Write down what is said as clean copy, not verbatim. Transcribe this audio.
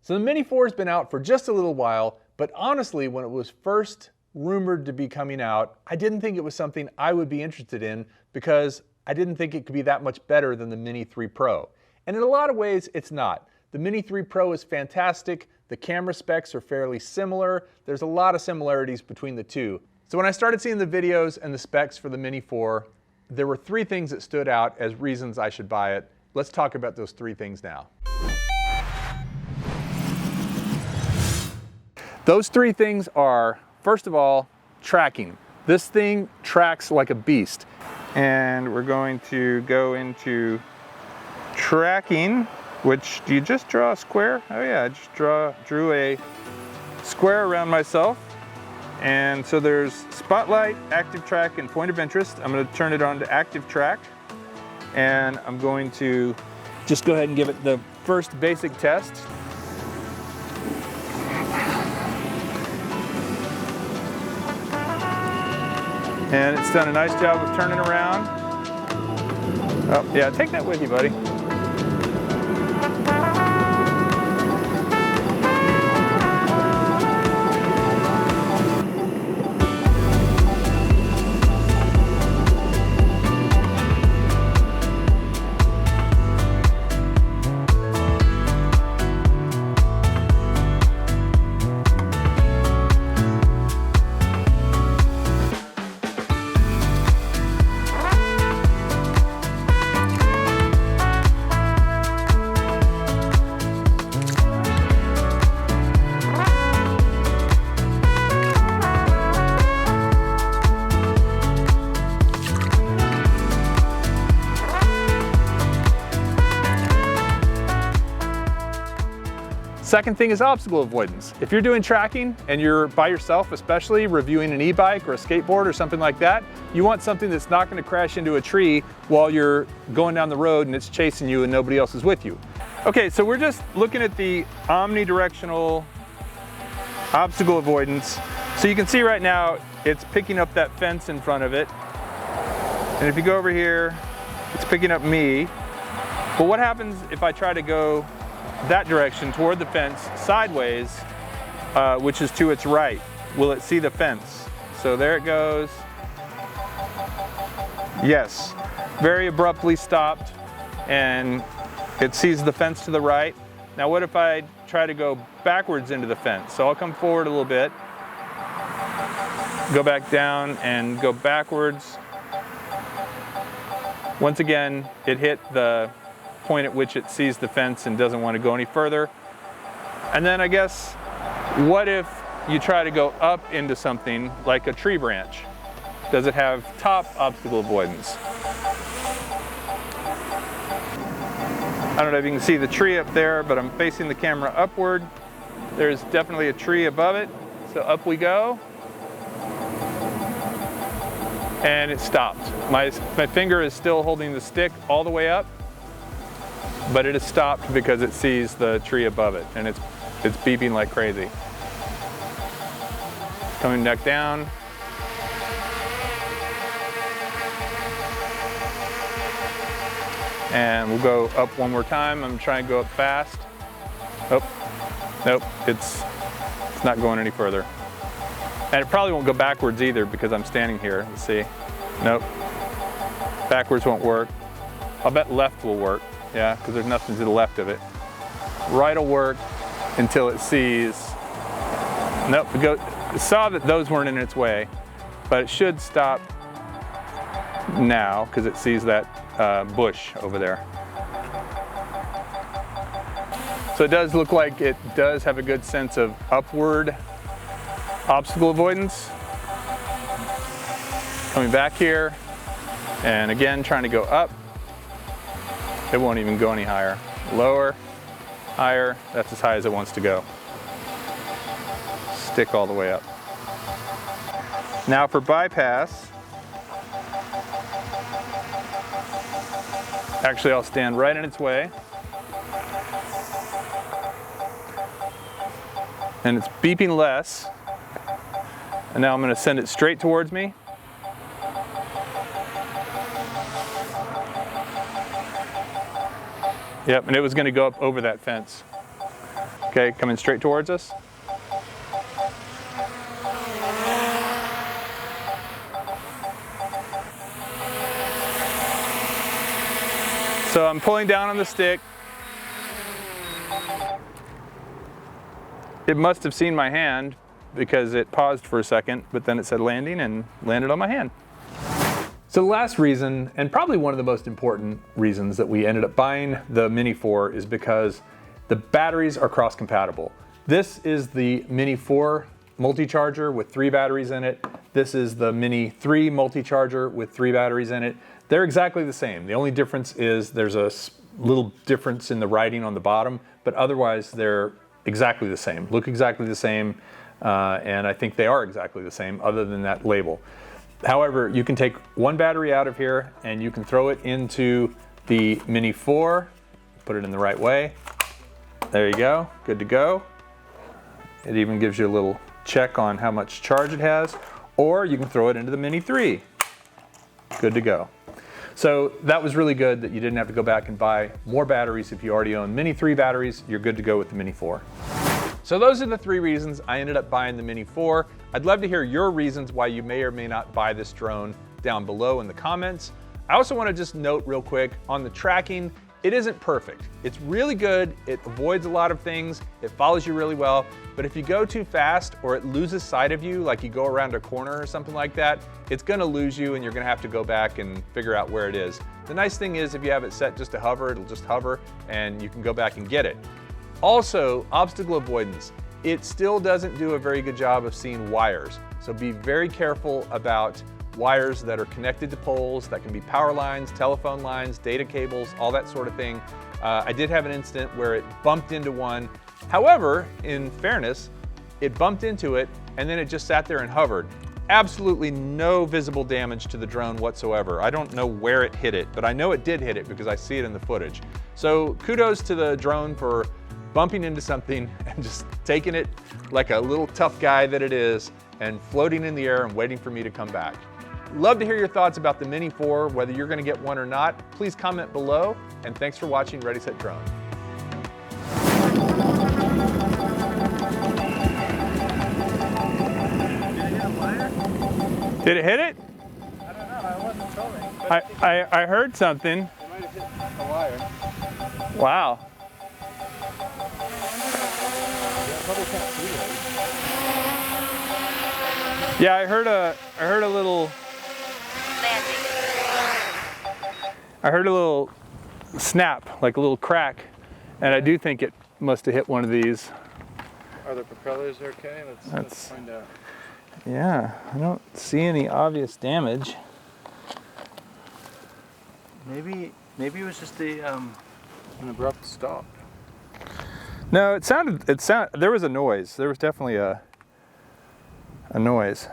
So the Mini 4 has been out for just a little while, but honestly, when it was first rumored to be coming out, I didn't think it was something I would be interested in because I didn't think it could be that much better than the Mini 3 Pro. And in a lot of ways, it's not. The Mini 3 Pro is fantastic. The camera specs are fairly similar. There's a lot of similarities between the two. So when I started seeing the videos and the specs for the Mini 4, there were three things that stood out as reasons I should buy it. Let's talk about those three things now. Those three things are, first of all, tracking. This thing tracks like a beast. And we're going to go into tracking, which, do you just draw a square? Oh yeah, I just drew a square around myself. And so there's spotlight, active track, and point of interest. I'm going to turn it on to active track. And I'm going to just go ahead and give it the first basic test. And it's done a nice job of turning around. Oh, yeah, take that with you, buddy. Second thing is obstacle avoidance. If you're doing tracking and you're by yourself, especially reviewing an e-bike or a skateboard or something like that, you want something that's not going to crash into a tree while you're going down the road and it's chasing you and nobody else is with you. Okay, so we're just looking at the omnidirectional obstacle avoidance. So you can see right now it's picking up that fence in front of it. And if you go over here, it's picking up me. But what happens if I try to go that direction toward the fence sideways, which is to its right? Will it see the fence? So there it goes. Yes, very abruptly stopped, and it sees the fence to the right. Now what if I try to go backwards into the fence? So I'll come forward a little bit, go back down and go backwards. Once again, it hit the point at which it sees the fence and doesn't want to go any further. And then I guess, what if you try to go up into something like a tree branch? Does it have top obstacle avoidance? I don't know if you can see the tree up there, but I'm facing the camera upward. There's definitely a tree above it. So up we go. And it stopped. My finger is still holding the stick all the way up, but it has stopped because it sees the tree above it, and it's beeping like crazy. Coming back down. And we'll go up one more time. I'm trying to go up fast. Oh, nope, it's not going any further. And it probably won't go backwards either because I'm standing here. Let's see. Nope. Backwards won't work. I'll bet left will work. Yeah, because there's nothing to the left of it. Right will work until it sees. Nope, it saw that those weren't in its way, but it should stop now because it sees that bush over there. So it does look like it does have a good sense of upward obstacle avoidance. Coming back here, and again trying to go up. It won't even go any higher. Lower, higher, that's as high as it wants to go. Stick all the way up. Now for bypass, actually I'll stand right in its way. And it's beeping less. And now I'm going to send it straight towards me. Yep, and it was going to go up over that fence. Okay, coming straight towards us. So I'm pulling down on the stick. It must have seen my hand because it paused for a second, but then it said landing and landed on my hand. So the last reason, and probably one of the most important reasons that we ended up buying the Mini 4 is because the batteries are cross-compatible. This is the Mini 4 multi-charger with 3 batteries in it. This is the Mini 3 multi-charger with 3 batteries in it. They're exactly the same. The only difference is there's a little difference in the writing on the bottom, but otherwise they're exactly the same, look exactly the same, and I think they are exactly the same other than that label. However, you can take one battery out of here and you can throw it into the Mini 4, put it in the right way. There you go, good to go. It even gives you a little check on how much charge it has, or you can throw it into the Mini 3. Good to go. So that was really good that you didn't have to go back and buy more batteries. If you already own Mini 3 batteries, you're good to go with the Mini 4. So those are the 3 reasons I ended up buying the Mini 4. I'd love to hear your reasons why you may or may not buy this drone down below in the comments. I also want to just note real quick on the tracking, it isn't perfect. It's really good, it avoids a lot of things, it follows you really well, but if you go too fast or it loses sight of you, like you go around a corner or something like that, it's gonna lose you and you're gonna have to go back and figure out where it is. The nice thing is if you have it set just to hover, it'll just hover and you can go back and get it. Also, obstacle avoidance. It still doesn't do a very good job of seeing wires, so be very careful about wires that are connected to poles, that can be power lines, telephone lines, data cables, all that sort of thing. I did have an incident where it bumped into one. However, in fairness, it bumped into it and then it just sat there and hovered. Absolutely no visible damage to the drone whatsoever. I don't know where it hit it, but I know it did hit it because I see it in the footage. So kudos to the drone for bumping into something and just taking it like a little tough guy that it is and floating in the air and waiting for me to come back. Love to hear your thoughts about the Mini 4, whether you're gonna get one or not. Please comment below, and thanks for watching Ready, Set, Drone. Did it hit it? I don't know, I wasn't filming. I heard something. It might have hit a wire. Wow. Yeah, I heard a little snap, like a little crack, and I do think it must have hit one of these. Are the propellers okay? Let's find out. Yeah, I don't see any obvious damage. Maybe it was just an abrupt stop. No, there was a noise. There was definitely a noise.